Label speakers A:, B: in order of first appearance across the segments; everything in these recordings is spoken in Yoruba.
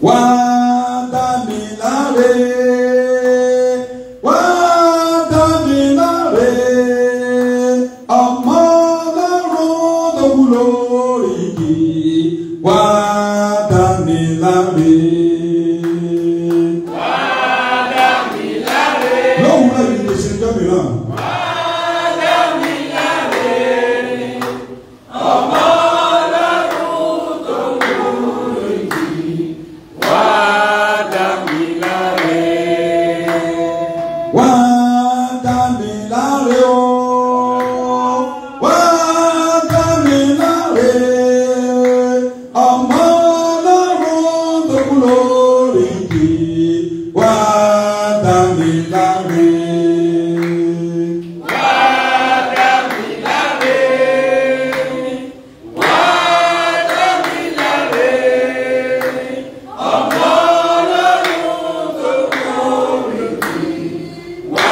A: wá dá mi láre, wá dá mi láre, ọmọ Ọlọ́run tó kú lórí igi, wá dá mi láre.
B: Wá dá mi láre.
A: Lóhùn náà yìí lè ṣe jọ́ mìíràn.
B: Wá dá mi láre. Ọmọ Ọlọ́run tó kú lórí igi, wá dá mi láre.
A: Wá dá mi láre o, wá dá mi láre, ọmọ Ọlọ́run tó kú lórí igi, wá dá mi láre.
B: Wá dá mi láre. Wá dá mi láre. Ọmọ Ọlọ́run tó kú lórí igi, wá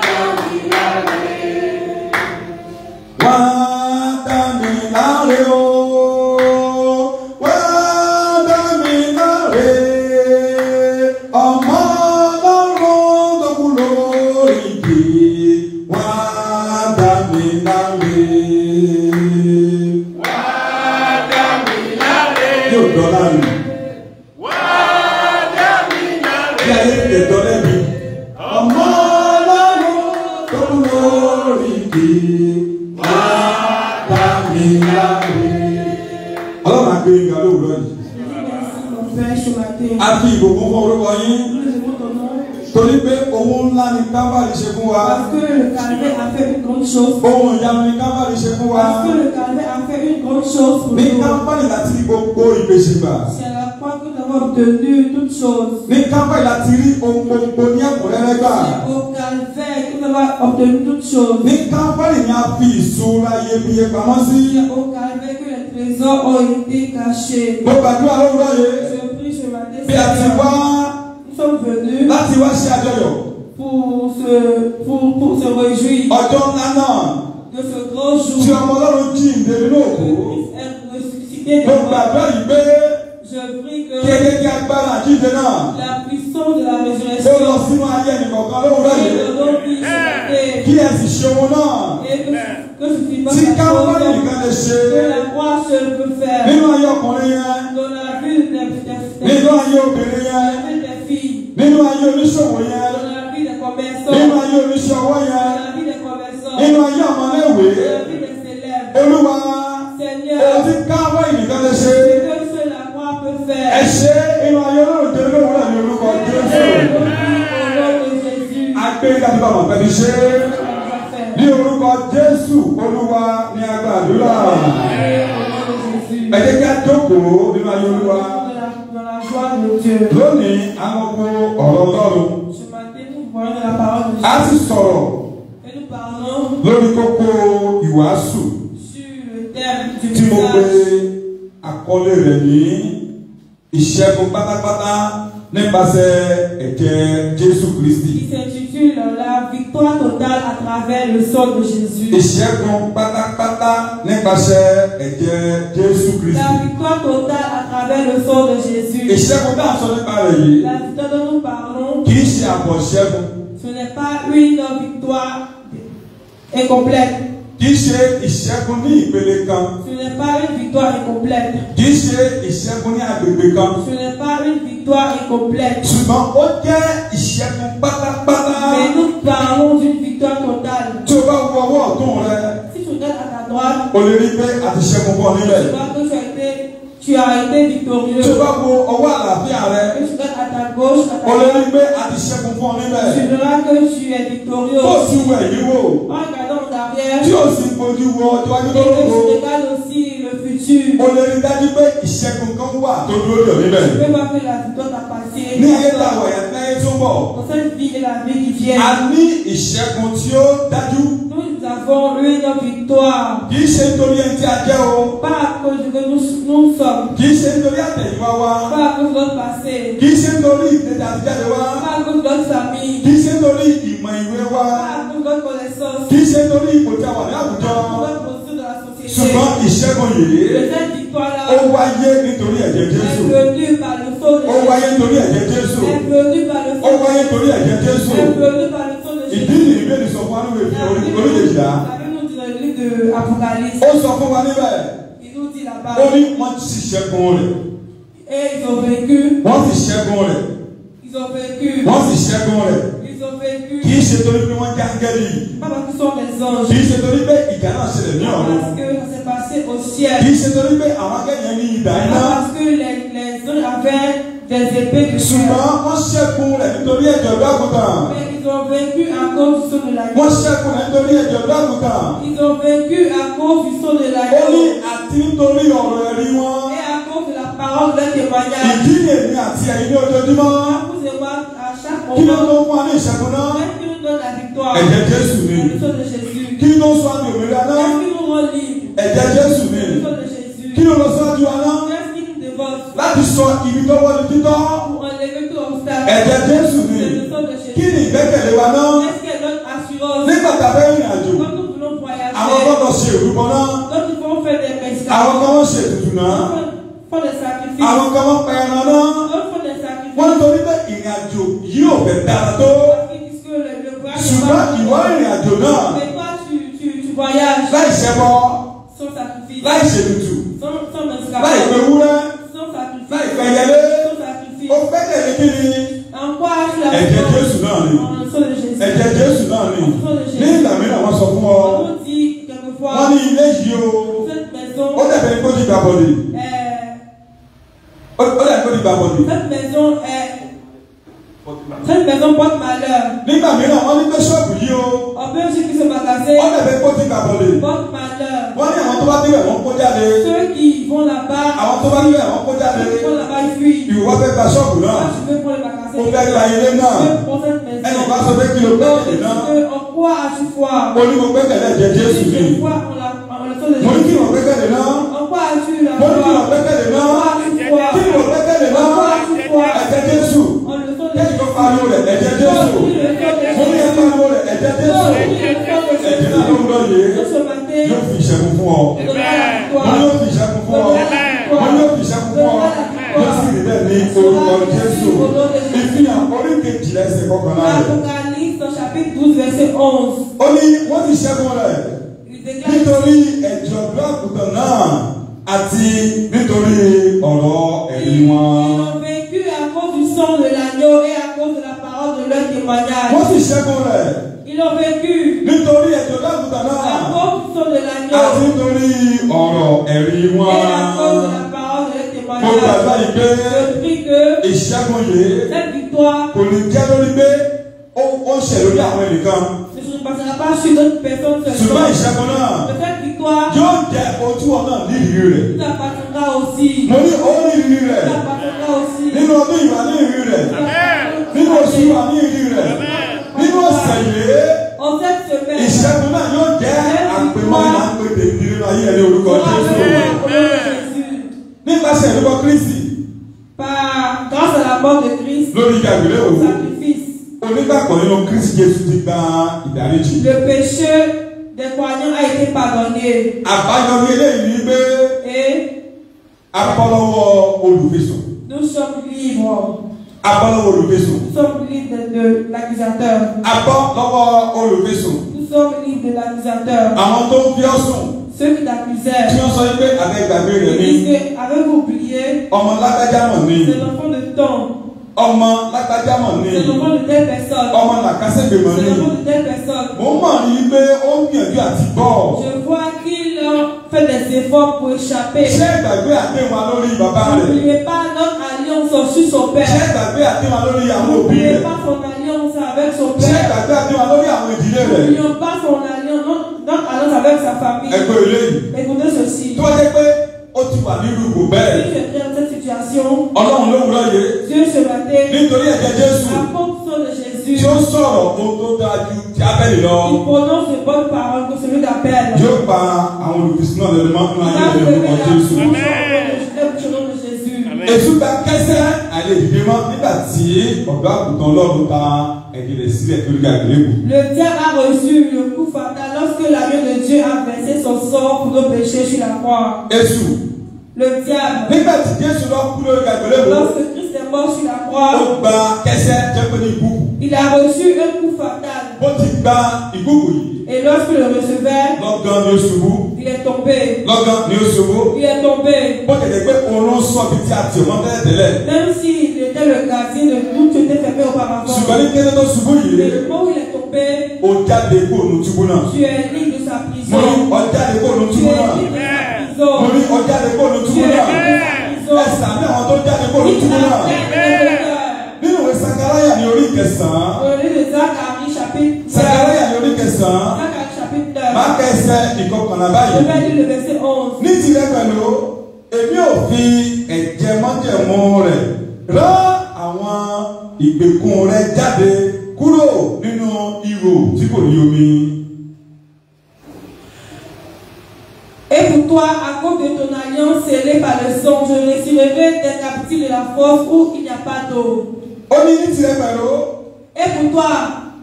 B: dá mi láre.
A: Wá dá mi láre o, wá dá mi láre, ọmọ Ọlọ́run tó kú lórí igi, wá dá mi láre.
B: Wá dá mi láre.
A: Yóò dọ́là mi,
B: Wá dá mi láre.
A: bí ayé lè dọ́lẹ̀ mi, ọmọ Ọlọ́run tó kú lórí igi, wá dá mi láre. Ọlọ́run á gbé ìgbà lówùúrọ̀ yìí. A fi ìbùkún fún orúkọ yín torí pé ohun ńlá ni Kábàárì ṣe fún wa.
C: Parce que le Calvaire a fait une grande chose.
A: Ohun ìyanu ni Kábàárì ṣe fún wa.
C: Parce que le Calvaire a fait une grande chose pour
A: Ní
C: nous.
A: Kábàárì láti rí gbogbo ìgbésí gbà.
C: C'est à la croix que nous avons obtenu toutes choses.
A: Ní Kábàárì láti rí ohun gbogbo ní ẹ̀kúnrẹ́rẹ́ gbà.
C: C'est au Calvaire que nous avons obtenu toutes choses.
A: Ní Kábàárì ni a fi ìṣúra iyebíye pamọ́ sí.
C: C'est au Calvaire que les trésors ont été cachés.
A: Mo gbàdúrà lówùúrọ̀ yìí
C: Je prie ce matin,
A: bí a ti
C: Seigneur,
A: wá
C: nous sommes venus
A: láti wá ṣe àjọyọ̀
C: pour se réjouir
A: ọjọ́ ńlá náà
C: de ce grand jour.
A: tí ọmọ Ọlọ́run jíǹde nínú òkú.
C: Que Christ est ressuscité
A: Mo
C: de
A: gbàdúrà
C: mort.
A: yìí pé
C: Je prie que
A: kékeré agbára àjíǹde náà
C: la puissance de la
A: ó lọ
C: résurrection
A: sínú ayé ẹnìkọ̀ọ̀kan lówùúrọ̀ yìí.
C: et de nos vies ce matin.
A: Kí ẹ sì ṣe ohun náà
C: Et que ce n'est pas
A: tí
C: la
A: Kábàárì
C: chose
A: nìkan lè ṣe
C: que la croix seule peut faire.
A: nínú ayé ọkùnrin yẹn,
C: Dans la vie
A: nínú ayé obìnrin yẹn,
C: des filles,
A: nínú ayé oníṣòwò yẹn,
C: dans la vie des commerçants,
A: nínú ayé oníṣẹ́ ọwọ́
C: dans
A: yẹn,
C: la vie des commerçants,
A: nínú ayé ọmọléèwé.
C: dans la vie des célèbres.
A: Olúwa
C: Seigneur,
A: ohun tí Kábàárì nìkan lè ṣe
C: c'est que seule la croix peut
A: ẹ
C: faire.
A: ṣe nínú ayé Ọlọ́run tó lówùúrọ̀ ní orúkọ Jésù.
C: Au nom de Jésus,
A: Agbé láti bá wọn pẹ̀lú ṣe ní orúkọ Jésù. Olúwa ní agbàdúrà. Ẹ jẹ́ ká jókòó nínú ayé Olúwa.
C: dans la joie de Dieu.
A: Lónìí àwọn ọkọ ọ̀rọ̀ Ọlọ́run
C: Ce matin, nous voyons de la parole de
A: a
C: Dieu.
A: sì sọ̀rọ̀
C: Et nous parlons
A: lórí kókó ìwàásù
C: sur le thème du
A: tí mo pe
C: message.
A: àkọlé rẹ̀ ní ìṣẹ́gun pátápátá nípasẹ̀ ẹ̀jẹ̀ Jésù Kristi.
C: Qui s'intitule La victoire totale à travers le sang de Jésus.
A: Ìṣẹ́gun pátápátá nípasẹ̀ ẹ̀jẹ̀ Jésù Kristi.
C: La victoire totale à travers le sang de Jésus.
A: Ìṣẹ́gun tá a sọ nípa rẹ̀ yìí
C: La victoire dont nous parlons,
A: kì í ṣe àbọ̀ ìṣẹ́gun,
C: ce n'est pas une victoire incomplète.
A: kì í ṣe ìṣẹ́gun ní ìpele kan,
C: Ce n'est pas une victoire incomplète.
A: kì í ṣe ìṣẹ́gun ní agbègbè kan,
C: Ce n'est pas une victoire incomplète.
A: ṣùgbọ́n ó jẹ́ ìṣẹ́gun pátápátá.
C: Mais nous parlons d'une victoire totale.
A: Tí o bá wo ọwọ́ ọ̀tún rẹ,
C: Si tu regardes à ta droite,
A: o lè rí pé a ti ṣẹ́gun fún ọ níbẹ̀.
C: tu vois que tu as été victorieux.
A: Tí o bá wo ọwọ́ àlàáfíà rẹ,
C: Et tu regardes à ta gauche, à ta
A: o lè rí
C: droite,
A: pé a ti ṣẹ́gun fún ọ níbẹ̀.
C: tu verras que tu es victorieux.
A: Tó o sì wẹ̀ yí wò,
C: En regardant en arrière,
A: tí o sì fojú wo ọjọ́ iwájú
C: et
A: tó
C: que
A: lóko,
C: tu regardes aussi le futur,
A: o lè rí dájú pé ìṣẹ́gun kan wà tó dúró dè ọ́ níbẹ̀.
C: tu peux voir que la victoire t'a passé.
A: Ní ayé tá a wà yẹn láyé tó ń bọ̀,
C: Dans cette vie et la vie qui vient,
A: a ní ìṣẹ́gun tí ó dájú.
C: nous avons une victoire.
A: Kì í ṣe nítorí ẹni tí a jẹ́ o,
C: Pas à cause de que nous sommes,
A: kì í ṣe nítorí àtẹ̀yìnwá wa,
C: pas à cause de notre passé,
A: kì í ṣe nítorí ìdíje àtijáde wa,
C: pas à cause de notre famille,
A: kì í ṣe nítorí ìmọ̀ ìwé wa,
C: pas à cause de notre connaissance,
A: kì í ṣe nítorí ipò tí a wà ní àwùjọ.
C: pas à cause de notre posture dans la société.
A: Ṣùgbọ́n ìṣẹ́gun yìí
C: Mais cette victoire-là
A: ó wáyé nítorí ẹ̀jẹ̀ Jésù.
C: est venue par le sang de
A: wáyé nítorí ẹ̀jẹ̀ Jésù.
C: est venu par le
A: Ó
C: sang.
A: wáyé nítorí ẹ̀jẹ̀ Jésù.
C: Est venu par le sang de
A: Ìdí
C: Jésus.
A: nìyí bẹ́ẹ̀ ni sọ fún wa nínú ìfẹ́ oríkèjìlá.
C: La Bible nous dit dans le livre de Apocalypse.
A: Ó sọ fún wa níbẹ̀.
C: Il nous dit là-bas.
A: Ó ní wọ́n ti ṣẹ́gun rẹ̀.
C: Et ils ont vaincu.
A: Wọ́n ti ṣẹ́gun rẹ̀.
C: Ils ont vaincu.
A: Wọ́n ti ṣẹ́gun rẹ̀.
C: Ils ont vaincu.
A: Kì í ṣe torí pé wọ́n jẹ́ áńgẹ́lì.
C: Pas parce qu'ils sont des anges.
A: Kì í ṣe torí pé ìjà náà ṣẹlẹ̀ ní ọ̀run.
C: Parce que ça s'est passé au ciel.
A: Kì í ṣe torí pé àwọn akẹ́yìn ní ìdá iná.
C: Parce que les anges avaient des épées de fer.
A: Ṣùgbọ́n wọ́n ṣẹ́gun rẹ̀ nítorí ẹ̀jẹ̀ ọ̀dọ́-àgùntàn.
C: Mais ils ont vaincu à cause du sang de
A: Wọ́n
C: l'agneau.
A: ṣẹ́gun rẹ̀ nítorí ẹ̀jẹ̀ ọ̀dọ́-àgùntàn.
C: Ils ont vaincu à cause du sang de
A: Ó ní
C: l'agneau.
A: àti nítorí ọ̀rọ̀ ẹ̀rí wọn.
C: Et à cause de la parole de leur témoignage.
A: Ìdí èmi àti ẹ̀yin ní ojoojúmọ́.
C: À cause de moi, à chaque
A: Kí ló
C: moment,
A: tó fún wa ní ìṣẹ́gun náà?
C: qu'est-ce qui nous donne la victoire?
A: Ẹ̀jẹ̀ Jésù ni.
C: Le sang de Jésus.
A: Kí ló sọ àmì òmìnira náà?
C: Qu'est-ce qui nous rend libre?
A: Ẹ̀jẹ̀ Jésù ni.
C: Le sang de Jésus.
A: Kí ló lọ síwájú wa náà?
C: Qu'est-ce qui nous dévote?
A: Láti sọ ibi tó wọ́n di títọ́.
C: Pour enlever tout obstacle.
A: Ẹ̀jẹ̀ Jésù ni.
C: C'est le sang de
A: Kí
C: Jésus.
A: ni ìgbẹ́kẹ̀lé wa náà?
C: Qu'est-ce qu'elle donne assurance?
A: Nígbà tá a fẹ́ rìnrìn àjò,
C: Quand nous voulons voyager,
A: àwọn gbọ́dọ̀ ṣe ìrúbọ náà.
C: quand nous voulons faire des
A: Àwọn
C: médicaments,
A: kan wọ́n ṣe ètùtù náà.
C: font des sacrifices,
A: Àwọn kan wọ́n pa ẹran náà.
C: d'autres font des sacrifices.
A: Wọ́n torí pé ìrìn àjò yìí ò fẹ́ dára tó.
C: Parce qu'ils disent que le voyage n'est
A: Ṣùgbọ́n
C: pas
A: ìwọ ìrìn àjò náà
C: mais toi, tu voyages
A: láì ṣẹbọ,
C: sans sacrifice,
A: láì ṣètùtù,
C: sans
A: láì
C: médicaments,
A: pe ewúrẹ́,
C: sans sacrifice,
A: láì pe ẹyẹlé.
C: sans sacrifice.
A: Ó gbẹ́kẹ̀lé kí ni?
C: En quoi tu as
A: Ẹ̀jẹ̀ Jésù náà ni.
C: En le sang de Jésus.
A: Ẹ̀jẹ̀ Jésù náà ni. Ní ìgbà mìíràn wọ́n sọ fún ọ.
C: On dit quelquefois,
A: Wọ́n ní ilé yìí o.
C: cette maison,
A: Ó dẹ̀bẹ̀ kó di gbàbọ̀dì. Ó dẹ̀bẹ̀ kó di gbàbọ̀dì.
C: cette maison porte malheur.
A: Nígbà mìíràn wọ́n ní pé ṣọ́ọ̀bù yìí o.
C: On peut aussi que ce magasin
A: Ó dẹ̀bẹ̀ kó di gbàbọ̀dì.
C: porte malheur.
A: Wọ́n ní àwọn tó bá débẹ̀ wọ́n kó jáde.
C: Ceux qui vont là-bas,
A: Àwọn tó bá débẹ̀ wọ́n kó jáde.
C: ceux qui vont là-bas, ils fuient.
A: Ìwọ fẹ́ gba ṣọ́ọ̀bù náà.
C: Moi, je veux prendre le magasin.
A: Ó fẹ́ gba ilé náà.
C: Je veux prendre cette maison.
A: Ẹnì kan sọ pé kí ló
C: Donc,
A: gbẹ́kẹ̀lé náà.
C: en quoi as-tu foi?
A: Mo ní mo gbẹ́kẹ̀lé ẹ̀jẹ̀ Jésù ni.
C: Je crois en le sang de
A: Mo ní kí
C: Jésus.
A: wọ́n gbẹ́kẹ̀lé náà.
C: En quoi as-tu la
A: Mo ní kí
C: foi?
A: wọ́n gbẹ́kẹ̀lé náà.
C: En quoi as-tu foi?
A: Kí wọ́n gbẹ́kẹ̀lé náà. Ẹ̀jẹ̀ Jésù.
C: En le sang de
A: Kẹ́kì tó
C: Jésus.
A: pariwo rẹ̀ ẹ̀jẹ̀ Jésù. Mo ní ẹ pariwo rẹ̀ ẹ̀jẹ̀ Jésù. Ẹ̀jẹ̀ náà ló ń lọ yìí. Yóò fi ìṣẹ́gun fún ọ. Mo ní yóò fi ìṣẹ́gun fún ọ. Mo ní yóò fi ìṣẹ́gun fún ọ. Yóò sì rí bẹ́ẹ̀ ní orúkọ Jésù. Ìfihàn orí kejìlá ẹsẹ̀ kọkànlá rẹ̀.
C: Apocalypse au chapitre 12, verset 11.
A: Ó ní wọ́n ti ṣẹ́gun rẹ̀
C: Il déclare
A: nítorí ẹ̀jẹ̀ ọ̀dọ́ àgùntàn náà àti nítorí ọ̀rọ̀ ẹ̀rí
C: ils
A: wọn.
C: ont vaincu à cause du sang de l'agneau et à cause de la parole de leur témoignage.
A: Wọ́n ti ṣẹ́gun rẹ̀
C: Ils ont vaincu
A: nítorí ẹ̀jẹ̀ ọ̀dọ́ àgùntàn náà
C: à cause du sang de
A: àti
C: l'agneau
A: nítorí ọ̀rọ̀ ẹ̀rí
C: et
A: wọn.
C: à cause de la parole de leur
A: Mo gbàgbọ́
C: témoignage.
A: yìí pé
C: Je prie que
A: ìṣẹ́gun yìí
C: cette victoire
A: kò ní jẹ́ lórí pé ó ń ṣẹ̀ lórí àwọn ẹnìkan.
C: ne se passera pas sur d'autres personnes
A: Ṣùgbọ́n
C: seulement.
A: ìṣẹ́gun náà
C: Mais cette victoire
A: yóò jẹ́ ojú ọ̀nà nídìí rẹ̀.
C: nous appartiendra aussi.
A: Mo ní ó ní ìrírí rẹ̀.
C: Nous appartiendra aussi.
A: Nínú ọdún ìwà ní ìrírí rẹ̀. Nínú oṣù ìwà ní ìrírí rẹ̀. Nínú ọ̀sẹ̀ yìí.
C: En cette semaine,
A: Ìṣẹ́gun náà yóò jẹ́ àpèmọ́ ìlànàpẹ̀tẹ̀ nínú ayé ẹni orúkọ Jésù. Nípasẹ̀ ìrúbọ Kristi
C: grâce à la mort de Christ,
A: lórí ìjà ìgbéléwò,
C: sacrifice,
A: onígbàgbọ́ nínú Kristi Jésù ti gba ìdáríjì.
C: le péché des croyants a été pardonné.
A: Àbáyọrí eléyìí ni pé
C: Et
A: a bọ́ lọ́wọ́ olùfisùn.
C: nous sommes libres.
A: A bọ́ lọ́wọ́ olùfisùn.
C: Nous sommes libres de l'accusateur.
A: A bọ́ lọ́wọ́ olùfisùn.
C: Nous sommes libres de l'accusateur.
A: Àwọn tó ń fi ọ́ sùn
C: Ceux qui t'accusaient,
A: tí wọ́n sọ pé àgbẹ̀gbàgbé rẹ̀
C: ils
A: ni
C: disent que avez-vous oublié,
A: ọmọ lágbájá mọ̀ ni
C: c'est l'enfant de temps,
A: ọmọ lágbájá mọ̀ ni
C: c'est l'enfant de telle personne,
A: ọmọ làkàṣègbè mọ̀
C: c'est
A: ni.
C: l'enfant de telle personne.
A: Mo mọ̀ ní pé ó ń gbìyànjú àti gbọ́.
C: Je vois qu'il fait des efforts pour échapper.
A: Ṣé ìgbàgbé àdéhùn wa lórí bàbá rẹ̀?
C: N'oubliez pas notre alliance sur son
A: Ṣé
C: père.
A: ìgbàgbé àdéhùn wa lórí àwọn òbí
C: N'oubliez
A: rẹ̀?
C: pas son alliance avec son
A: Ṣé
C: père.
A: ìgbàgbé àdéhùn wa lórí àwọn ìdílé rẹ̀?
C: N'oublions pas son alliance, notre alliance avec sa famille.
A: Ẹgbẹ́ eléyìí.
C: Écoutez ceci.
A: Tó wá jẹ́ pé ó ti wà ní irú bẹ́ẹ̀.
C: Si je suis dans cette situation,
A: Ọlọ́run ló wúlọ́ yé.
C: Dieu se battait
A: Nítorí ẹ̀jẹ̀ Jésù
C: à cause de Jésus.
A: tí ó sọ̀rọ̀ ohun tó dáa ju ti Ábẹ́lì lọ.
C: Il prononce de bonnes paroles que celui d'appel.
A: Yóò pa àwọn olùfisùn náà lẹ́nu máa ń
C: Il
A: ayé
C: a
A: ẹ̀rọ
C: levé
A: orúkọ
C: la
A: Jésù.
C: bouche au nom de Jésus.
A: Èṣù gba kẹ́sẹ́ àlè ìdílé mọ́ nígbà tí ọ̀dọ́ àgùntàn Ọlọ́run ta ẹ̀jẹ̀ rẹ̀ sílẹ̀ lórí àgbélébùú.
C: Le diable a reçu le coup fatal lorsque l'agneau de Dieu a versé son sang pour nos péchés sur la croix.
A: Èṣù
C: Le diable,
A: nígbà tí Jésù lọ kú lórí àgbélébùú.
C: lorsque Christ est mort sur croix.
A: Ó gba kẹsẹ́ jẹ́ pé ní ìbùkù.
C: Il a reçu un coup fatal.
A: Bó ti gba ìbùkù yìí.
C: Et lorsqu'il le recevait,
A: Lọ́gán ni ó ṣubú.
C: il est tombé.
A: Lọ́gán ni ó ṣubú.
C: Il est tombé.
A: Bó tẹ̀lé pé òun sọ bí tí a ti mọ́ tẹ́lẹ̀.
C: Même s'il était le gardien de tout, tu étais fermé auparavant.
A: Ṣùgbọ́n ní kéde tó ṣubú yìí.
C: Mais le moment où il est tombé,
A: Ó jáde kó nu túbú náà.
C: tu es libre de sa prison.
A: Mo ní ó jáde kó nu
C: Tu
A: túbú
C: es
A: náà.
C: libre de sa prison.
A: Mo ní ó jáde kó nu
C: Tu
A: túbú
C: es libre
A: náà.
C: de sa prison.
A: Ẹ sàmì àwọn tó jáde kó nu
C: Il
A: túbú náà.
C: a fait le cœur.
A: Nínú ìwé Sakaraya ní orí kẹsàn-án.
C: Au lieu de Zacharie chapitre 9.
A: Sakaraya ní orí kẹsàn-án.
C: Zacharie chapitre 9.
A: Máa kẹsẹ̀ ìkọkànlá
C: Je
A: báyìí.
C: vais lire le verset 11.
A: Ní tirẹ̀ pẹ̀lú, èmi ò fi ẹ̀jẹ̀ májẹ̀mú rẹ̀ rán àwọn ìgbèkùn rẹ̀ jáde kúrò nínú ihò tí kò ní omi.
C: Et pour toi, à cause de ton alliance scellée par le sang, je retirerai tes captifs de la fosse où il n'y a pas d'eau.
A: Ó ní ní tirẹ̀ pẹ̀lú,
C: Et pour toi,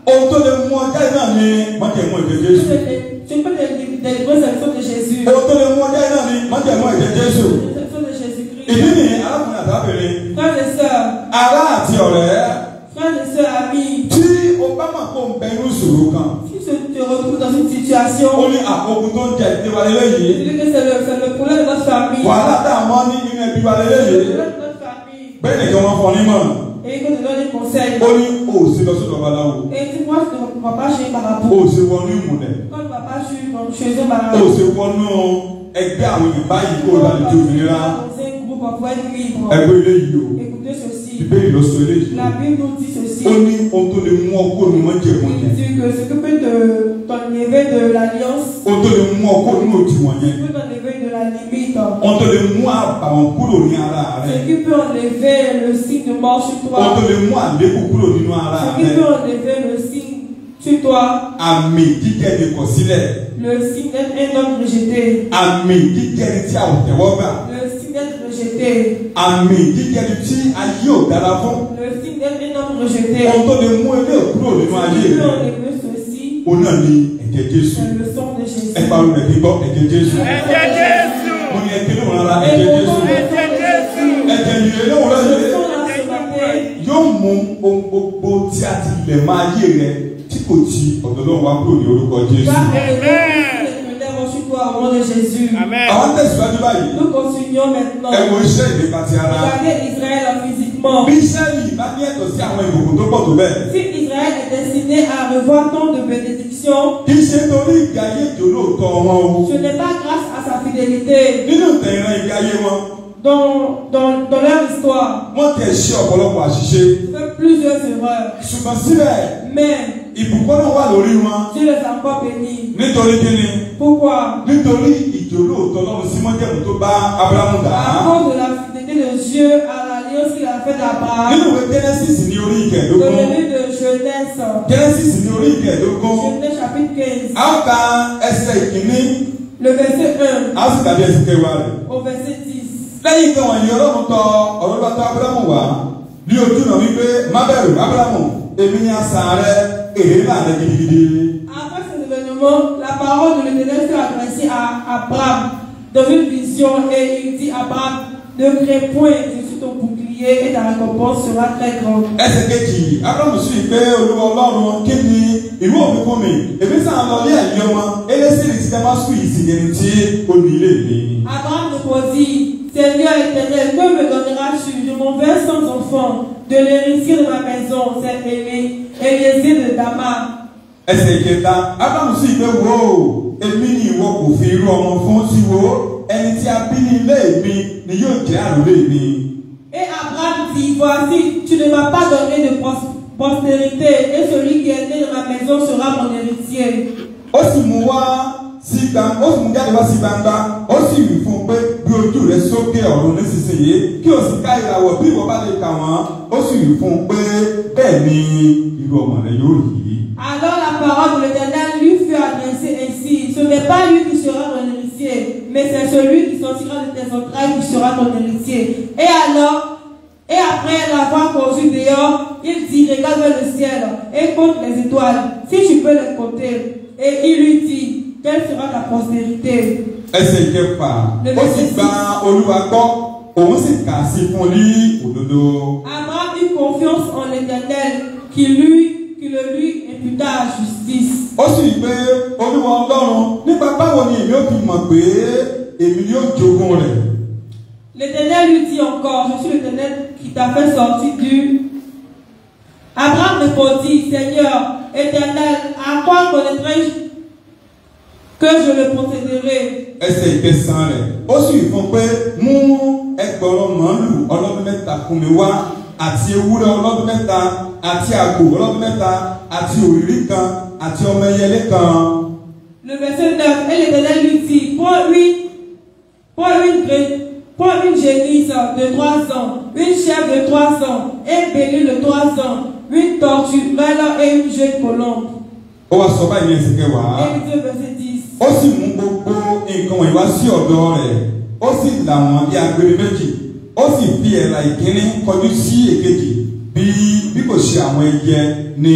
A: ohun tó lè mú ọjà náà ní májẹ̀mú ẹ̀jẹ̀ Jésù.
C: tu peux te délivrer de sang de Jésus.
A: Ohun tó lè mú ọjà náà ní májẹ̀mú ẹ̀jẹ̀ Jésù.
C: Le sang de Jésus-Christ.
A: Ìdí nìyí arákùnrin àtàbìnrin,
C: Frères et sœurs,
A: ará àti ọ̀rẹ́,
C: frères et sœurs, amis,
A: tí o bá mà kó ń bẹ inú ìṣòro kan,
C: si tu te retrouves dans une situation,
A: ó ní àkókò tó ń jẹ ìdíwà lélẹ́yìí.
C: tu dis que c'est le problème de notre famille.
A: Wàhálà tá a mọ́ ní inú ẹbí wa
C: Le
A: lélẹ́yìí.
C: problème de notre famille.
A: Bẹ́ẹ̀ ni kí wọ́n fọ nímọ̀.
C: Et il faut te donner des conseils.
A: Ó ní o ò sí lọ sọ́dọ̀ babaláwo.
C: Et dis-moi, tu ne vas pas chez
A: O
C: Marabout.
A: ò sí wọnú ìmùlẹ̀.
C: Quand tu ne vas pas chez un
A: O ò
C: Marabout,
A: sí wọnú ẹgbẹ́ àwọn èèyàn báyìí kó o bá lè di òmìnira.
C: dans un groupe pour être libre.
A: Ẹgbẹ́ eléyìí o.
C: Écoutez ceci.
A: Ìbéèrè ló sọ eléyìí.
C: La Bible nous dit ceci.
A: Ó ní ohun tó lè mú ọkọ ní wọ́n jẹ̀mọ́
C: Il
A: yẹn.
C: dit que ce que peut t'enlever de l'alliance,
A: Ohun tó lè mú ọkọ ní òdiwọ̀n yẹn.
C: peut t'enlever de la limite.
A: Ohun tó lè mú àbàwọ́n kúrò ní ara
C: Ce
A: rẹ̀.
C: qui peut enlever le signe de mort sur
A: Ohun tó
C: toi.
A: lè mú àlékún kúrò nínú ara
C: Ce qui
A: rẹ̀.
C: peut enlever le signe sur toi.
A: Àmì jíjẹ́ ni kọ̀ sílẹ̀.
C: Le signe d'être un homme rejeté.
A: Àmì jíjẹ́ ni tí a ò tẹ̀wọ́ gbà.
C: Le signe d'être rejeté.
A: Àmì jíjẹ́ ni tí ayé ò dára fún.
C: Le signe d'être un homme rejeté.
A: Ohun tó lè mú ilé kúrò nínú ayé
C: Ce qui peut
A: rẹ̀.
C: enlever ceci,
A: Òun náà ni ẹ̀jẹ̀ Jésù.
C: c'est le sang de Jésus.
A: Ẹ parọ́ rẹ̀ kí gbọ́ ẹ̀jẹ̀ Jésù.
B: Ẹ̀jẹ̀ Jésù.
A: Mo ní ẹ̀jẹ̀ lóhùn rárá
C: Et
A: ẹ̀jẹ̀
C: au
A: Jésù.
C: nom du sang de Jésus,
A: Ẹ̀jẹ̀ yìí lóhùn rárá
C: le
A: yìí.
C: sang là ce matin,
A: Yóò mú ohun gbogbo tí a ti lẹ̀ máa yé rẹ̀ tí kò ti ọ̀dọ̀ lọ́wọ́ wá kúrò ní orúkọ Jésù.
C: va enlever tous les ténèbres sur toi au nom de Jésus.
B: Amen.
A: Àwọn tẹ̀síwájú báyìí.
C: Nous continuons maintenant.
A: Ẹ wo iṣẹ́ ìlépa ti ara.
C: Regardez Israël physiquement.
A: Bí iṣẹ́ yìí bá ní ẹ̀tọ́ sí àwọn ìbùkún tó pọ̀ tó bẹ́ẹ̀.
C: Si Israël est destiné à revoir tant de bénédictions,
A: Kì í ṣe torí ìgbé ayé ìjòlóòtọ́ wọn o.
C: ce n'est pas grâce à sa fidélité
A: Nínú ìtàn ìran ìgbé ayé wọn,
C: dans leur histoire.
A: wọ́n tẹ̀ ṣe ọ̀pọ̀lọpọ̀ àṣìṣe.
C: Ils font plusieurs erreurs.
A: Ṣùgbọ́n síbẹ̀,
C: Mais
A: ìbùkún náà wà lórí wọn.
C: Dieu les a encore bénis.
A: Nítorí kíni?
C: Pourquoi?
A: Nítorí ìjòlóòtọ́ lọ́run sí mọ́jẹ̀mú tó bá Ábúráhámù dà
C: À
A: á.
C: cause de la fidélité de Dieu à l'alliance qu'il a faite d'Abraham.
A: Nínú ìwé Genesis ní orí
C: Le
A: ìkẹẹ̀dógún.
C: livre de Genèse.
A: Genesis ní orí ìkẹẹ̀dógún.
C: Genèse chapitre 15.
A: A ó ka ẹsẹ̀ ìkíní,
C: Le verset 1
A: a ó sì tàbí ẹsẹ̀ kẹwàá rẹ̀.
C: au verset 10.
A: Lẹ́yìn ìtàn wọ̀nyí Ọlọ́run tọ ọ̀rọ̀ bá tọ̀ Ábúráhámù wá bí ojú náà wípé má bẹ̀rù Ábúráhámù, èmi ní asà rẹ, èrè ńlá rẹ gidigidi.
C: Après ces événements, la parole de l'Éternel fut adressée à Abraham dans une vision et il dit à Abraham, ne crains point, je suis ton bouclier et ta récompense sera très grande.
A: Ẹsẹ̀ kejì, Ábúráhámù sì pé Olúwa Ọlọ́run kí ni ìwọ òfin fún mi? Èmi sàn lọ ní ẹ̀yìn ọmọ, eléṣèlú ti Damasku yìí sì yẹn tí ó ní ilé mi.
C: Abraham répondit, Seigneur éternel, que me donneras-tu? Je m'en vais sans enfant. De l'héritier de ma maison, c'est Eliezer de Damas.
A: Ẹsẹ̀ ìkẹta, Ábúráhámù sì pé wò ó, èmi ni ìwọ kò fi irú ọmọ fún sí wo, ẹni tí a bí ní ilé mi ni yóò jẹ́ àròlé mi.
C: Et Abraham dit, voici, tu ne m'as pas donné de postérité, et celui qui est né de ma maison sera mon héritier.
A: Ó sì mú wá sí gbangba, ó sì mú jáde wá sí gbangba, ó sì wí fún un pé bí ojú rẹ sókè ọ̀run nísinsìnyí kí o sì ká ìràwọ̀ bí ìwọ bá lè kà wọ́n, ó sì wí fún un pé bẹ́ẹ̀ ni irú ọmọ rẹ yóò rí.
C: Alors la parole de l'Éternel lui fut adressée ainsi, ce n'est pas lui qui sera ton héritier, mais c'est celui qui sortira de tes entrailles qui sera ton héritier. Et après l'avoir conduit dehors, il dit, regarde vers le ciel et compte les étoiles, si tu peux les compter. Et il lui dit, quelle sera ta postérité?
A: Ẹsẹ̀ ìkẹfà, ó sì gba Olúwa gbọ́, òun sì kà sí fún ní òdodo.
C: Abraham eut confiance en l'Éternel qui le lui imputa à justice.
A: Ó sì rí pé Olúwa Ọlọ́run nípa báwo ni èmi ó fi mọ̀ pé èmi yóò jogún rẹ̀.
C: L'Éternel lui dit encore, je suis l'Éternel qui t'a fait sortir du... Abraham répondit, Seigneur, Éternel, à quoi connaîtrai-je que je le posséderai?
A: Ẹsẹ̀ ìkẹsàn rẹ̀ ó sì fún pé mú ẹgbẹ̀rún màálù ọlọ́dún mẹ́ta fún mi wá àti ewúrẹ́ ọlọ́dún mẹ́ta àti àgbò ọlọ́dún mẹ́ta àti òrìrí kan àti ọmọ ẹyẹlé kan.
C: Le verset 9, et l'Éternel lui dit, prends une génisse de 3 ans, une chèvre de 3 ans, un bélier de 3 ans, une tortue, et une jeune colombe.
A: Ó wá sọ báyìí ní ẹsẹ̀ kẹwàá.
C: Et le verset 10.
A: Ó sì mú gbogbo nǹkan wọ̀nyí wá sí ọ̀dọ̀ rẹ̀. Ó sì là wọ́n bí agbede méjì. Ó sì fi ẹ̀là ìkíní kọjú sí èkejì. Bí kò ṣe àwọn ẹyẹ ni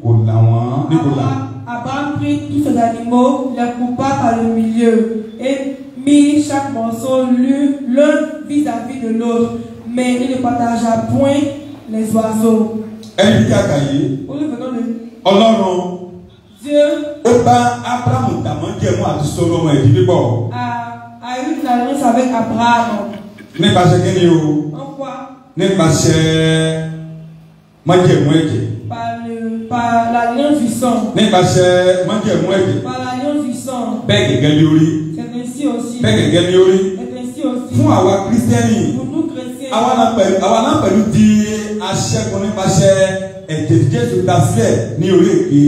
A: kò là wọ́n ní kò là.
C: Abraham prit tous ces animaux, les coupa par le milieu et mit chaque morceau l'un vis-à-vis de l'autre, mais il ne partagea point les oiseaux.
A: Ẹni bí kàkà yìí. Ọlọ́run.
C: Dieu
A: ó bá Abraham dàmọ́jẹ̀mú àti Sólómọ̀ ìdílé bọ̀.
C: a eu une alliance avec Abraham.
A: Nípasẹ̀ kí ni o?
C: En quoi?
A: Nípasẹ̀ májẹ̀mú ẹ̀jẹ̀.
C: Par l'alliance du sang.
A: Nípasẹ̀ májẹ̀mú ẹ̀jẹ̀.
C: Par l'alliance du sang.
A: Bẹ́ẹ̀ gẹ́gẹ́ ní orí.
C: C'est ainsi aussi.
A: Bẹ́ẹ̀ gẹ́gẹ́ ní orí.
C: C'est ainsi aussi.
A: Fún àwa Kírísítẹ́nì.
C: Pour nous chrétiens.
A: Àwa náà pẹ̀lú di aṣẹ́gun nípasẹ̀ ẹ̀jẹ̀ tí Jésù ta sílẹ̀ ní orí èké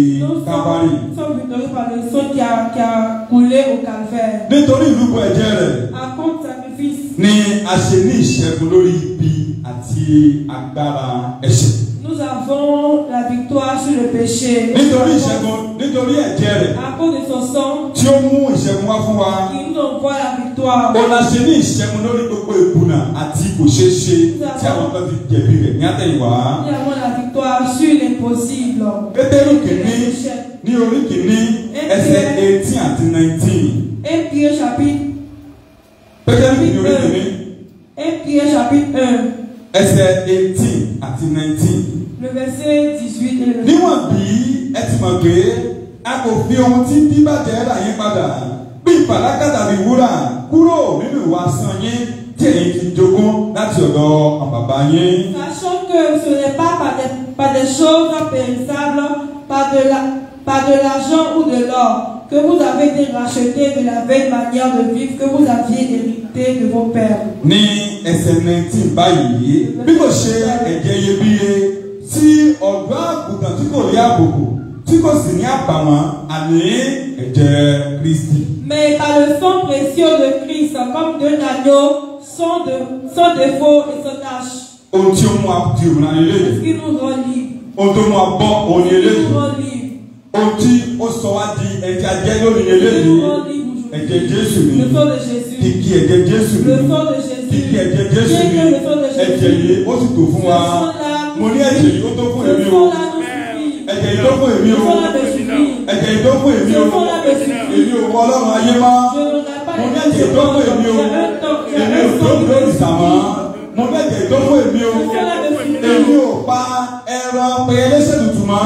A: Káfárì.
C: Nous sommes victorieux par le sang qui a coulé au calvaire.
A: Nítorí ìrúbọ ẹ̀jẹ̀ rẹ̀.
C: À cause du sacrifice.
A: Ni a ṣe ní ìṣẹ́gun lórí ibi àti agbára ẹ̀ṣẹ̀.
C: Nous avons la victoire sur le péché.
A: Nítorí ìṣẹ́gun, nítorí ẹ̀jẹ̀ rẹ̀.
C: À cause de son sang.
A: Tí ó mú ìṣẹ́gun wá fún wa.
C: Qui nous envoie la victoire.
A: Ó la ṣe ní ìṣẹ́gun lórí gbogbo ìkùnà àti kò ṣeé ṣe tí àwọn kan ti jẹ̀bi rẹ̀ ní àtẹ̀yìnwá.
C: Nous avons la victoire sur l'impossible.
A: Pétérù kìíní ní orí kìíní ẹsẹ̀ 18 àti 19.
C: Un Pierre chapitre.
A: Pétérù kìíní orí kìíní.
C: Un Pierre chapitre 1.
A: Ẹsẹ̀ 18 àti 19.
C: Le verset 18 et le verset 19.
A: Níwọ̀n bí ẹ ti mọ̀ pé a kò fi ohun tí bíbàjẹ́ rà yín padà bí fàdákà tàbí wúrà kúrò nínú ìwà asán yín tí ẹ̀yin ti jogún láti ọ̀dọ̀ bàbá yín.
C: Sachant que ce n'est pas par des choses périssables, par de l'argent ou de l'or, que vous avez été rachetés de la vieille manière de vivre que vous aviez hérité de vos pères.
A: Ní ẹsẹ̀ 19 báyìí bí kò ṣe ẹ̀jẹ̀ iyebíye tí ọ̀dọ́ àgùntàn tí kò rí àbùkù tí kò sì ní àbàwọ́n àní ẹ̀jẹ̀ Kristi.
C: Mais par le sang précieux de Christ, comme d'un agneau, sans défaut et sans tache.
A: Ohun tí ó mú abdi òmìnira ní eléyìí.
C: Ce qui nous rend libres.
A: Ohun tó mú abọ́ òun ní eléyìí.
C: Ce qui nous rend libres.
A: Ohun tí ó sọ wá di ẹ̀jẹ̀ ajẹ́ lórí ní eléyìí. Ẹ̀jẹ̀ Jésù ni.
C: Le sang de Jésus.
A: Kìkì ẹ̀jẹ̀ Jésù ni.
C: Le sang de Jésus.
A: Kìkì ẹ̀jẹ̀ Jésù ni. Ẹ̀jẹ̀ yìí ó sì tó fún wa. Mo ní ẹ̀jẹ̀ yìí ó tó fún èmi o. Ẹ̀jẹ̀ yìí tó fún èmi o. Ẹ̀jẹ̀ yìí tó fún èmi o. Èmi ò wọ Ọlọ́run ayé mọ́. Mo ní ẹ̀jẹ̀ yìí tó fún èmi o. Èmi ò tó dúró ìsàmọ́. Mo ní ẹ̀jẹ̀ yìí tó fún èmi o. Èmi ò pa ẹran pé ẹlẹ́sẹ̀ tuntun mọ́.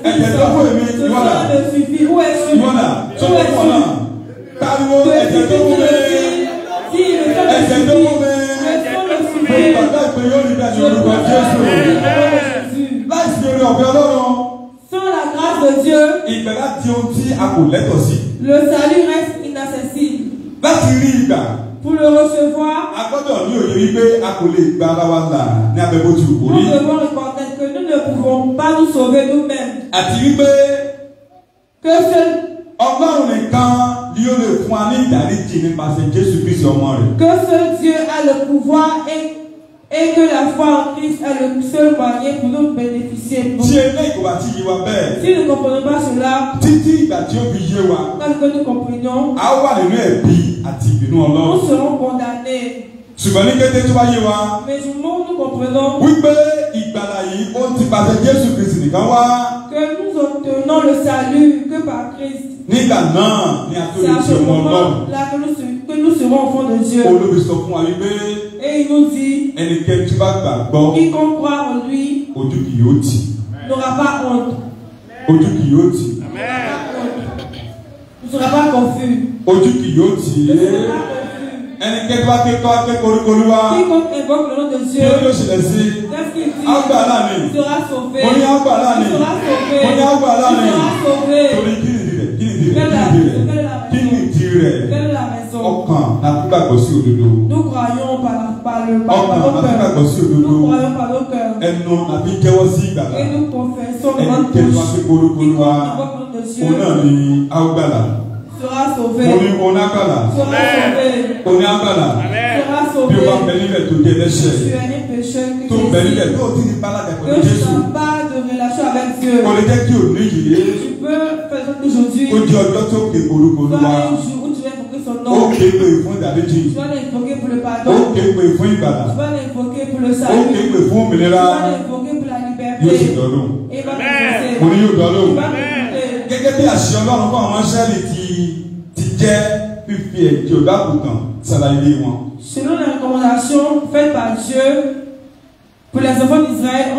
A: Ẹ̀jẹ̀ tó fún èmi ìwọ́dà. Ìwọ́dà tó fún ọ̀nà. Pariwo ẹ̀jẹ̀ tó fún mi. Ẹ̀jẹ̀ tó fún mi. Mo gbàgbọ́ ìpè yóò rí bẹ́ẹ̀ ní orúkọ Jésù. Láìsí orí ọ̀fẹ́ Ọlọ́run.
C: Sans la grâce de Dieu,
A: ìgbàlà di ohun tí a kò lẹ́tọ̀ọ́ sí.
C: le salut reste inaccessible.
A: Láti rí ìgbà.
C: Pour le recevoir,
A: a gbọ́dọ̀ ní òye wípé a kò lè gba ara wa là ní abẹ́ bó ti wù kó rí.
C: nous devons reconnaître que nous ne pouvons pas nous sauver nous-mêmes.
A: Àti wípé
C: Que seul
A: Ọlọ́run nìkan ni ó lè fún wa ní ìdáríjì nípasẹ̀ Jésù Kristi ọmọ rẹ̀.
C: Dieu a le pouvoir et que la foi en Christ est le seul moyen pour nous bénéficier.
A: Tí eléyìí kò bá ti yé wa bẹ́ẹ̀.
C: Si nous ne comprenons pas cela,
A: Títí ìgbà tí ó fi yé wa.
C: parce que nous comprenions,
A: A wà nínú ẹ̀bi àti ìbínú Ọlọ́run.
C: nous serons condamnés.
A: Ṣùgbọ́n ní kété tó bá yé wa.
C: Mais du moment où nous comprenons
A: Wípé ìgbàlà yìí ó ti pàṣẹ Jésù Kristi nìkan wá.
C: que nous obtenons le salut que par Christ,
A: Nígbà náà ni a tó
C: c'est
A: lè
C: à
A: ti
C: ce
A: ọmọ Ọlọ́run.
C: moment-là que nous serons enfants de Dieu.
A: Olóbi sọ fún wa wípé
C: Et il nous dit,
A: ẹnikẹ́ni tí bá gbàgbọ́
C: quiconque croit
A: yóò tì.
C: n'aura pas honte.
A: Ojú kì yóò tì.
C: Ne sera pas confus.
A: Ojú kì yóò tì. Ẹnikẹ́ni wá ké tọ́ ké koríko Olúwa.
C: Quiconque invoque le nom de Dieu,
A: Kí ló ṣẹlẹ̀ sí?
C: qu'est-ce qu'il dit?
A: Àgbà láàánú.
C: Il sera sauvé.
A: Mo ní àgbà láàánú.
C: Il sera sauvé.
A: Mo ní àgbà láàánú.
C: Il sera sauvé.
A: Torí kí nìdí rẹ̀? Kí nìdí rẹ̀?
C: Quelle est la
A: Kí
C: raison?
A: nìdí rẹ̀?
C: Quelle est la raison?
A: Ọkàn láti gbàgbọ́ sí òdodo.
C: Nous croyons par
A: Ọkàn
C: nos
A: láti
C: cœurs.
A: gbàgbọ́ sí òdodo.
C: Nous croyons par nos cœurs.
A: Ẹnu àbí jẹ́wọ́ sí ìgbàlà.
C: Et nous confessons de notre
A: Ẹnikẹ́ni wá ké
C: bouche.
A: koríko Olúwa.
C: Quiconque invoque le nom de
A: Òun náà
C: Dieu
A: ni àgbàlà.
C: sera sauvé.
A: Mo ní òun àgbàlà.
C: Sera sauvé.
A: Òun àgbàlà.
C: Sera
A: Bí o bá
C: sauvé.
A: bẹ nílẹ̀ tó jẹ
C: Tu
A: lẹ́sẹ̀.
C: es un pécheur
A: Tó
C: que
A: bẹ
C: tu
A: nílẹ̀ tó ti ní bálàjà
C: que
A: pẹ̀lú
C: tu
A: Jésù.
C: n'as pas de relation avec Dieu.
A: Kò lè jẹ́ kí òní yìí.
C: Tu peux faire aujourd'hui.
A: Ó jẹ́ ọjọ́ tó ké koríko
C: Soit
A: Olúwa.
C: un jour où tu vas invoquer son
A: Ó
C: nom.
A: ké pé fún ìdáríjì.
C: Tu vas l'invoquer pour le
A: Ó
C: pardon.
A: ké pé fún ìgbàlà.
C: Tu vas l'invoquer pour le
A: Ó
C: salut.
A: ké pé fún
C: Tu
A: òmìnira.
C: vas l'invoquer pour la
A: Yóò sì
C: liberté.
A: dọ́dún.
C: Et il va t'écouter.
A: Mo ní yóò dọ́dún.
C: Il va t'écouter.
A: Gẹ́gẹ́ bí àṣẹ Ọlọ́run fún àwọn Ísírẹ́lì ti jẹ́ fífi ẹ̀jẹ̀ ọ̀dàkùtàn sára ilé wọn.
C: Selon les recommandations faites par Dieu pour les enfants d'Israël,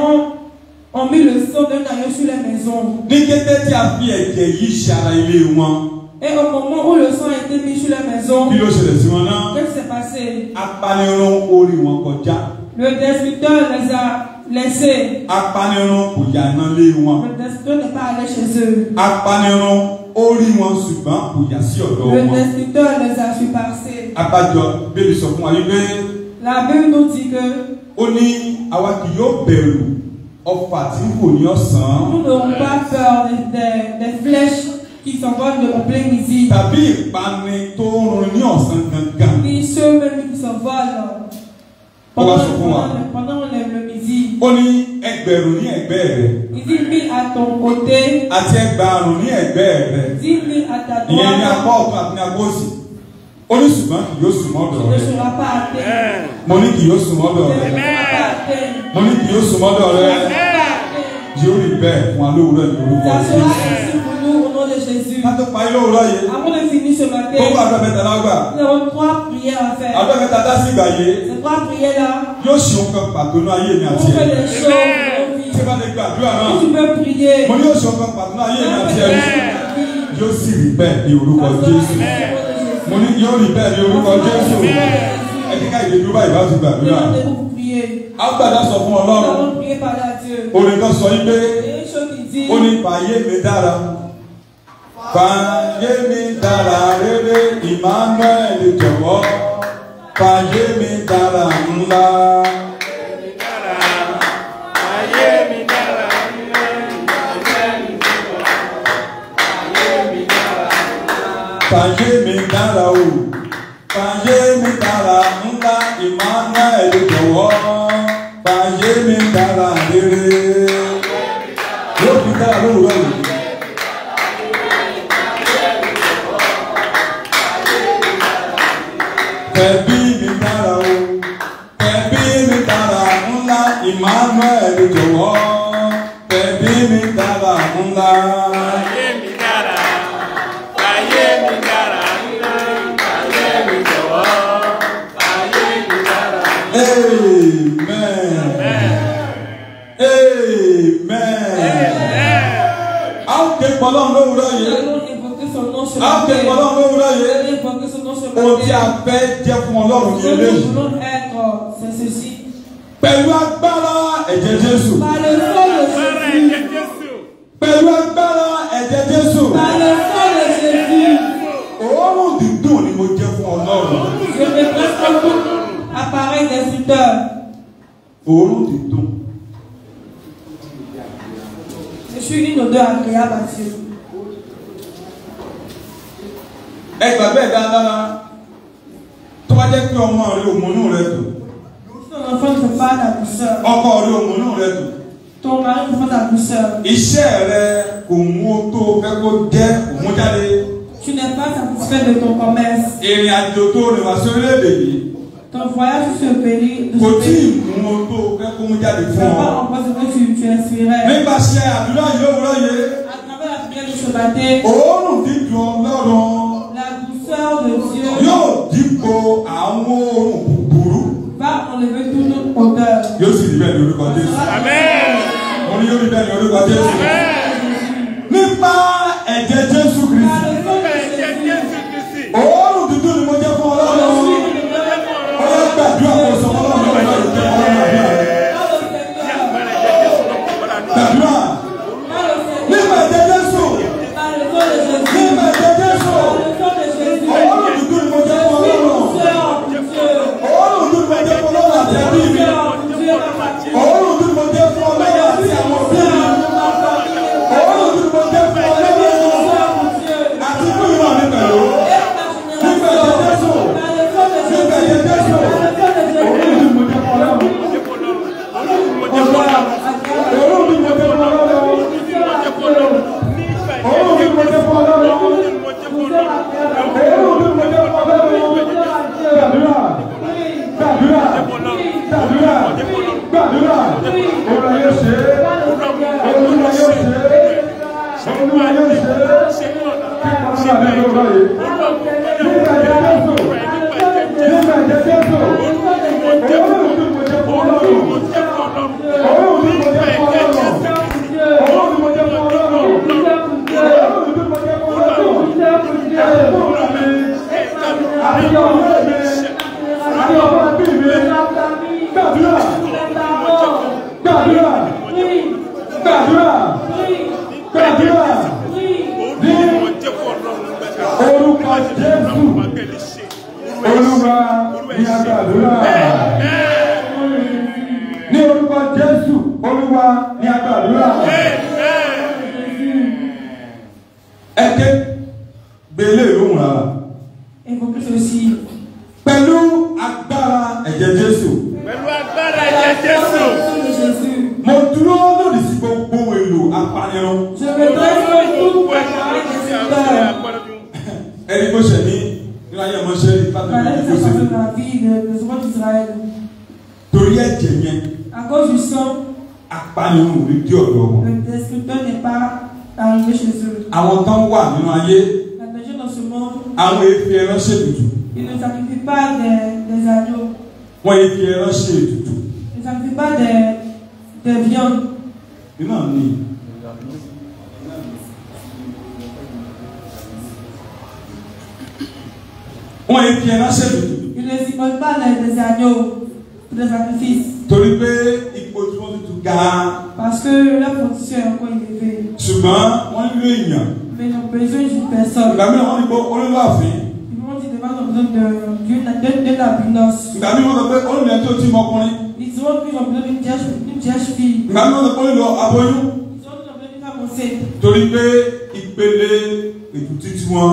C: ont mis le sang d'un agneau sur les maisons.
A: Ní kété tí a fi ẹ̀jẹ̀ yìí ṣe ara ilé wọn.
C: Et au moment où le sang a été mis sur les maisons,
A: Kí ló ṣẹlẹ̀ sí wọn náà?
C: qu'est-ce qui s'est passé?
A: Apanirun orí wọn kọjá.
C: Le destructeur les a laissés.
A: Apanirun kò yànà lé wọn.
C: Le destructeur n'est pas allé chez eux.
A: Apanirun orí wọn ṣùgbọ́n kò yà sí ọ̀dọ̀
C: Le
A: wọn.
C: destructeur les a surpassés.
A: Abájọ bébí sọ fún wa yí pé
C: La Bible nous dit que
A: ó ní àwa kì yóò bẹ̀rù ọfà tí kò ní ọ̀sán.
C: nous n'aurons pas peur des flèches qui s'envolent en plein midi.
A: Tàbí ìpani tó ń run ní ọ̀sán gangan.
C: Ni ceux même qui s'envolent pendant le midi.
A: Ó ní ẹgbẹ̀rún ní ẹ̀gbẹ́ rẹ̀.
C: Il dit 1000 à ton côté,
A: Àti ẹgbàárùn ní ẹ̀gbẹ́ rẹ̀.
C: 10 000 à ta
A: Ìyẹn ní apá
C: droite.
A: ọ̀tún àti ní apá òsì. Ó ní ṣùgbọ́n kì yóò súnmọ́
C: Tu
A: ọ̀dọ̀
C: ne
A: rẹ̀.
C: seras pas atteint.
A: Mo ní kì yóò súnmọ́ ọ̀dọ̀
C: Tu ne
A: rẹ̀.
C: seras pas atteint.
A: Mo ní kì yóò súnmọ́ ọ̀dọ̀
C: Tu ne
A: rẹ̀.
C: seras pas atteint.
A: Yóò rí bẹ́ẹ̀ fún alówùrọ̀ ní orúkọ
C: Ça
A: Jésù.
C: sera ainsi pour nous au nom de Jésus.
A: Ká tó parí lówùrọ̀ yìí.
C: Avant de finir ce matin,
A: Gbogbo àdúrà mẹ́ta lágbà.
C: nous avons 3 prières à faire.
A: Àdúrà mẹ́ta dá sí ìgbà yìí.
C: Ces 3 prières-là,
A: Yóò ṣe ohun kan pàtó ní ayé mi
C: on
A: àti
C: fait
A: ẹ̀.
C: des choses dans nos vies.
A: Tí bá lè gbàdúrà náà.
C: Si tu peux prier,
A: Mo ní yóò ṣe ohun kan pàtó ní ayé mi
C: on
A: àti
C: fait
A: ẹ̀.
C: des choses dans ta vie.
A: Yóò sì rí bẹ́ẹ̀ ní orúkọ
C: Ça sera
A: Jésù.
C: ainsi au nom de Jésus.
A: Mo ní yóò rí bẹ́ẹ̀ ní orúkọ Jésù. Ẹ kíkà ìdèdúró báyìí bá ti gbàdúrà.
C: Demandez-vous pour prier.
A: Àgbàdá sọ fún
C: Nous
A: Ọlọ́run.
C: allons prier par là Dieu.
A: Orin kan sọ yí pé
C: Il y a une chose qui dit,
A: ó ní fàyè mi dára. Fàyè mi dára rere Emmanuel jọ̀wọ́. Fàyè mi dára ńlá. Fàyè mi dára o. Fàyè mi dára ńlá Emmanuel jọ̀wọ́. Fàyè mi dára rere. Yóò fi dára lówùrọ̀ yìí. Fẹ̀bí mi dára o. Fẹ̀bí mi dára ńlá Emmanuel jọ̀wọ́. Fẹ̀bí mi dára ńlá. A ó ké pọlọ́n lówùrọ̀
C: nous
A: yìí.
C: allons invoquer son nom ce
A: A ó ké
C: matin.
A: pọlọ́n lówùrọ̀
C: Nous
A: yìí.
C: allons invoquer son nom ce
A: Ohun tí a
C: matin.
A: fẹ́ jẹ́ fún Ọlọ́run ní
C: Ce que nous
A: eléyìí.
C: voulons être, c'est ceci.
A: Pẹ̀lú agbára ẹ̀jẹ̀ Jésù.
C: Par le sang de Jésus.
A: Pẹ̀lú agbára ẹ̀jẹ̀ Jésù.
C: Par le sang de Jésus.
A: Òórùn dídùn ni mo jẹ́ fún Ọlọ́run.
C: Je me presse comme tout appareil destructeur.
A: Òórùn dídùn.
C: Je suis une odeur agréable à Dieu.
A: Ẹ gbàgbé dáadáa. Tó bá jẹ́ pé ọmọ rẹ òmùnú rẹ dùn.
C: Si ton enfant ne fait pas ta douceur,
A: Ọkọ rẹ òmùnú rẹ dùn.
C: ton mari ne fait pas ta douceur,
A: Iṣẹ́ rẹ kò mú o tó fẹ́ kó jẹ́ òmú jáde.
C: tu n'es pas satisfait de ton commerce,
A: Ìrìn àjò tó rìn wá sí orílẹ̀-èdè yìí.
C: ton voyage sur ce pays,
A: Kò tí ì mú o tó fẹ́ kó mú jáde
C: tu
A: fún
C: n'as
A: ọ.
C: pas encore ce que tu inspirais.
A: Nípasẹ̀ àdúrà yìí òwúrọ̀ yìí.
C: À travers la prière de ce matin,
A: Òórùn dídùn Ọlọ́run
C: la douceur de Dieu
A: yóò dípò àwọn òórùn búburú.
C: va enlever toute notre odeur.
A: Yóò sì rí bẹ́ẹ̀ ní orúkọ Jésù.
C: Amen.
A: Mo ní yóò rí bẹ́ẹ̀ ní orúkọ Jésù. Nípa ẹ̀jẹ̀ Jésù Kristi. Òórùn dúdú ni mo jẹ́ fún Ọlọ́run. Ó yẹ gbàdúrà kó sọ fún Ọlọ́run nípa ìjẹ́ Ọlọ́run. Gbàdúrà. Nípa ẹ̀jẹ̀ Jésù. Nípa ẹ̀jẹ̀ Jésù. Òórùn dúdú ni mo jẹ́ fún Ọlọ́run. Òórùn dúdú ni mo jẹ́ fún Ọlọ́run àti ẹbí mi. Òórùn dúdú ni mo jẹ́ fún Ọlọ́run àti àwọn òbí mi. Òórùn dúdú ni mo jẹ́ fún Ọlọ́run àti fún ìran mi pẹ̀lú. Nípa ẹ̀jẹ̀ Jésù. Nípa ẹ̀jẹ̀ Jésù. Òórùn dúdú ni mo jẹ́ fún Ọlọ́run. Òórùn dúdú ni mo jẹ́ fún Ọlọ́run. Àwọn kan wà nínú ayé. Àwọn efi ẹran ṣe ètùtù.
C: Ils ne sacrifient pas des agneaux.
A: Wọ́n efi ẹran ṣe ètùtù.
C: Ils ne sacrifient pas des viandes.
A: Iná ni. Wọ́n efi ẹran ṣe ètùtù.
C: Ils ne sacrifient pas des agneaux pour des sacrifices.
A: Torí pé ipò tí wọ́n ti ga.
C: Parce que leur position est encore élevée.
A: Ṣùgbọ́n wọ́n ń lo èèyàn.
C: Mais ils ont besoin d'une personne.
A: Ìgbà mìíràn wọ́n ní pé olólùwàfín.
C: Ils vont dire qu'ils ont besoin d'une abinance.
A: Ìgbà mìíràn wọ́n sọ pé olùlẹ̀ tó ti mọkùnrin.
C: Ils ont besoin d'une vierge fille.
A: Ìgbà mìíràn wọ́n sọ pé olùlọ aboyún.
C: Ils ont besoin d'une femme enceinte.
A: Torí pé ìpele ètùtù tí wọ́n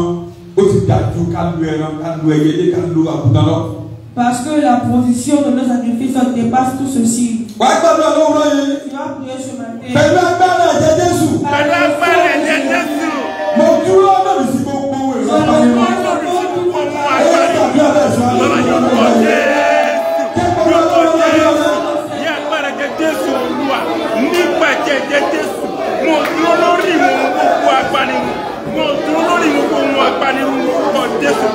A: ó ti dájú ká lu ẹran ká lu ẹyẹlé ká lu àgùntàn lọ.
C: Parce que la position de nos sacrifices dépasse tout ceci.
A: Wàá gbàdúrà lówùrọ̀ yìí.
C: Tu vas prier ce matin.
A: Pẹ̀lú agbára ẹ̀jẹ̀ Jésù.
B: Pẹ̀lú agbára ẹ̀jẹ̀ Jésù.
A: Mo dúró lórí sí gbogbo èrò
B: Mo
A: àpáyé.
B: dúró lórí sí gbogbo
A: Ayé tàbí abẹ́ ìṣọ́ ayé.
B: Lọ́la yóò kọ́ Jésù. Ní agbára ẹ̀jẹ̀ Jésù Olúwa. Nípa ẹ̀jẹ̀ Jésù. Mo dúró lórí ìmọ̀ gbogbo apanirun. Mo dúró lórí ìmọ̀ gbogbo apanirun lórúkọ Jésù.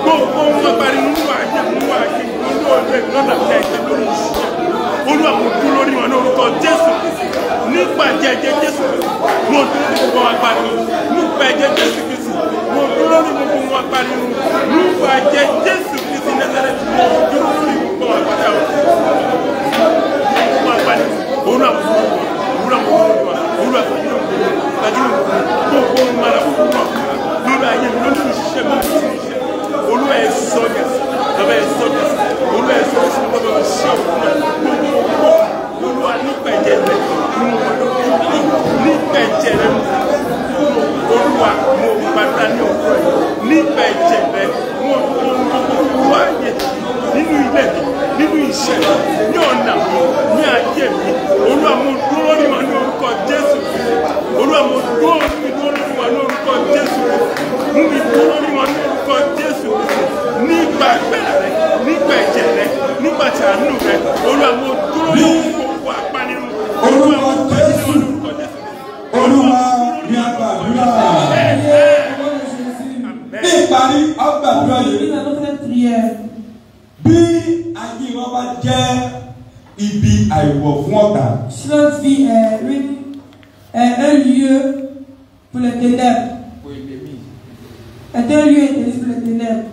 B: Gbogbo ohun apanirun wà jẹ́ mú wà jẹ́ olóògbé lọ́nà ẹ̀jẹ̀ lórí ìṣẹ́. Olúwa mo dúró lórí wọn lórúkọ Jésù. Nípa ẹ̀jẹ̀ Jésù. Mo dúró lórí gbogbo apanirun. Nípa ẹ̀jẹ̀ Jésù Kristi. Mo dúró lórí gbogbo apanirun. Nípa ẹ̀jẹ̀ Jésù Kristi Násárẹ́tì. Mo dúró lórí gbogbo apanirun. Olúwa mo dúró lórí wọn. Olúwa mo dúró lórí wọn. Olúwa gbàdúrà gbogbo mara fún wọn. Lórí ayé mi lórí ìṣiṣẹ́ mi lórí ìṣiṣẹ́. Olúwa ẹ̀ sọ́jà. Bàbá ẹ̀ sọ́jà. Olúwa ẹ̀ sọ́jà sí bàbá ẹ̀ ṣe òkú náà. Olúwa nípa ẹ̀jẹ̀ rẹ̀ nípa ẹ̀jẹ̀ rẹ̀ Olúwa mo gbàdúrà ní òkú rẹ̀ nípa ẹ̀jẹ̀
A: ọ̀tá.
C: Si notre vie est un lieu pour les ténèbres, est un lieu interdit pour les ténèbres.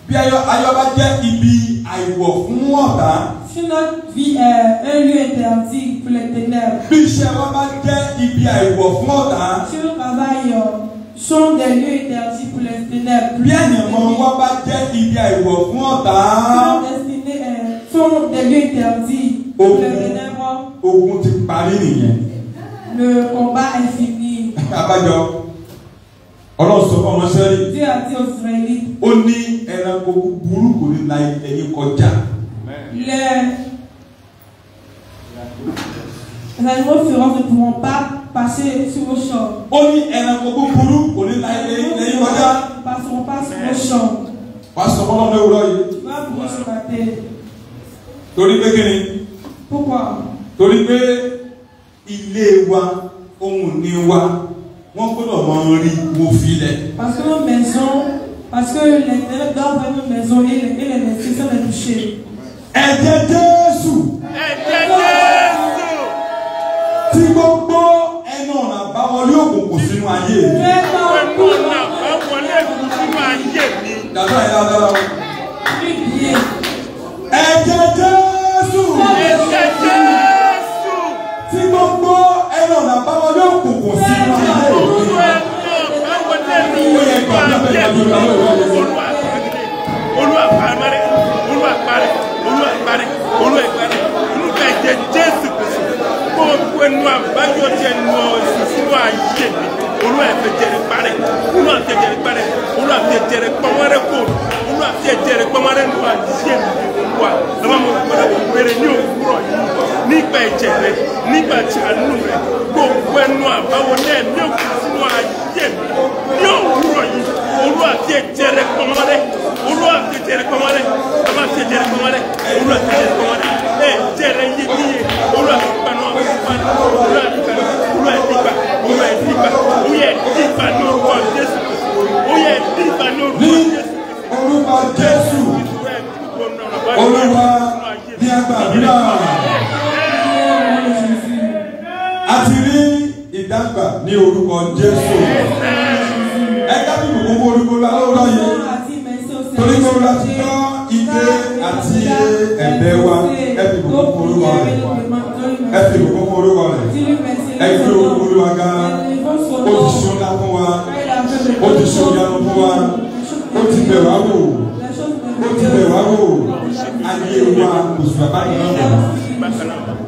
A: Bí ayọ̀ bá jẹ́ ibi àìwọ̀ fún ọ̀tá.
C: Si notre vie est un lieu interdit pour les ténèbres.
A: Bí iṣẹ́ wa bá jẹ́ ibi àìwọ̀ fún ọ̀tá.
C: Si nos travail sont des lieux interdits pour les ténèbres.
A: Bí àyànmọ́ wa bá jẹ́ ibi àìwọ̀ fún ọ̀tá.
C: Si nos destinées sont des lieux interdits pour les ténèbres.
A: Ogun ti parí nìyẹn.
C: Le combat est fini.
A: Abájọ. Ọlọ́run sọ fún ọmọ Ísírẹ́lì.
C: Dieu a dit aux Israélites.
A: Ó ní ẹranko búburú kò ní la ẹ̀yin kọjá.
C: Les animaux féroces ne pourront pas passer sur vos champs.
A: Ó ní ẹranko búburú kò ní la ẹ̀yin kọjá.
C: Ils ne passeront pas sur vos champs.
A: Wàá sọ fún ọlọ́run lówùúrọ̀ yìí.
C: Tu vas brûler ce matin.
A: Torí pé kí ni?
C: Pourquoi?
A: Torí pé ilé wa, ohun ní wa, wọ́n gbọ́dọ̀ máa rí wo filẹ̀.
C: Parce que nos maisons, parce que les ténèbres doivent voir nos maisons et les esprits sont les toucher.
A: Ẹ̀jẹ̀ Jésù.
B: Ẹ̀jẹ̀ Jésù.
A: Tí gbogbo ẹnu ọ̀nà àbáwọlé òkùnkùn sínú ayé mi.
B: Ẹnu ọ̀nà àbáwọlé òkùnkùn sínú ayé mi.
A: Dàdá yẹn dáadáa o.
C: Priez.
A: Ẹ̀jẹ̀ Jésù.
B: Ẹ̀jẹ̀ Jésù.
A: Tí gbogbo ẹnu ọ̀nà àbáwọlé òkùnkùn sínú ayé mi.
B: Olúwa parẹ́, Olúwa parẹ́, Olúwa parẹ́, Olúwa parẹ́. Olúwa ẹ̀jẹ̀ Jésù Kristi. Gbogbo ẹnu àbáyọ ti ẹnu ọ̀sìn sínú ayé mi. Olúwa ẹ̀jẹ̀ rẹ̀ parẹ́, Olúwa ẹ̀jẹ̀ rẹ̀ parẹ́, Olúwa ẹ̀jẹ̀ rẹ̀ pọ́nmọ́rẹ́ kò. Olúwa ẹ̀jẹ̀ rẹ̀ pọ́nmọ́rẹ́ nù ayé mi. Olúwa àwọn ọmọ ìgbọ́dọ̀ wò péré ní òwúrọ̀ yìí. Nígbà ẹ̀jẹ̀ rẹ̀, nígbà tí àánú rẹ̀, gbogbo ẹnu àbáwọlé ní òkú sínú ayé mi. Ní òwúrọ̀ yìí, Olúwa ẹ̀jẹ̀ rẹ̀ pọ́nmọ́rẹ́. Olúwa ẹ̀jẹ̀ rẹ̀ pọ́nmọ́rẹ́. Olúwa ẹ̀jẹ̀ rẹ̀ pọ́nmọ́rẹ́. Olúwa ẹ̀jẹ̀ rẹ̀ pọ́nmọ́rẹ́. Ẹ̀jẹ̀ rẹ̀ yé níye. Olúwa ìpanu ìpanu. Olúwa ìpanu. Olúwa ìdìgbà. Olúwa ìdìgbà. Oyè ìdìgbà ní orúkọ Jésù. Oyè ìdìgbà ní orúkọ Jésù.
A: Orúkọ Jésù. Olúwa ní agbàdúrà. A ti rí ìdàgbà ní orúkọ Jésù. Ẹ dábì gbogbo orúkọ lọ́wọ́ yìí. Torí kò lọ sí tọ́ ike àti ẹ̀bẹ̀ wa. Ẹ fi gbogbo orúkọ rẹ̀. Ẹ fi gbogbo orúkọ rẹ̀. Ẹ fi orúkọ Olúwa ga. Ó ti ṣe ọ̀la fún wa. Ó ti ṣe ìyanu fún wa. Ó ti bẹ̀ wá wò. Ó ti bẹ̀ wá wò. Ayé wa kò sí bàbá yìí náà.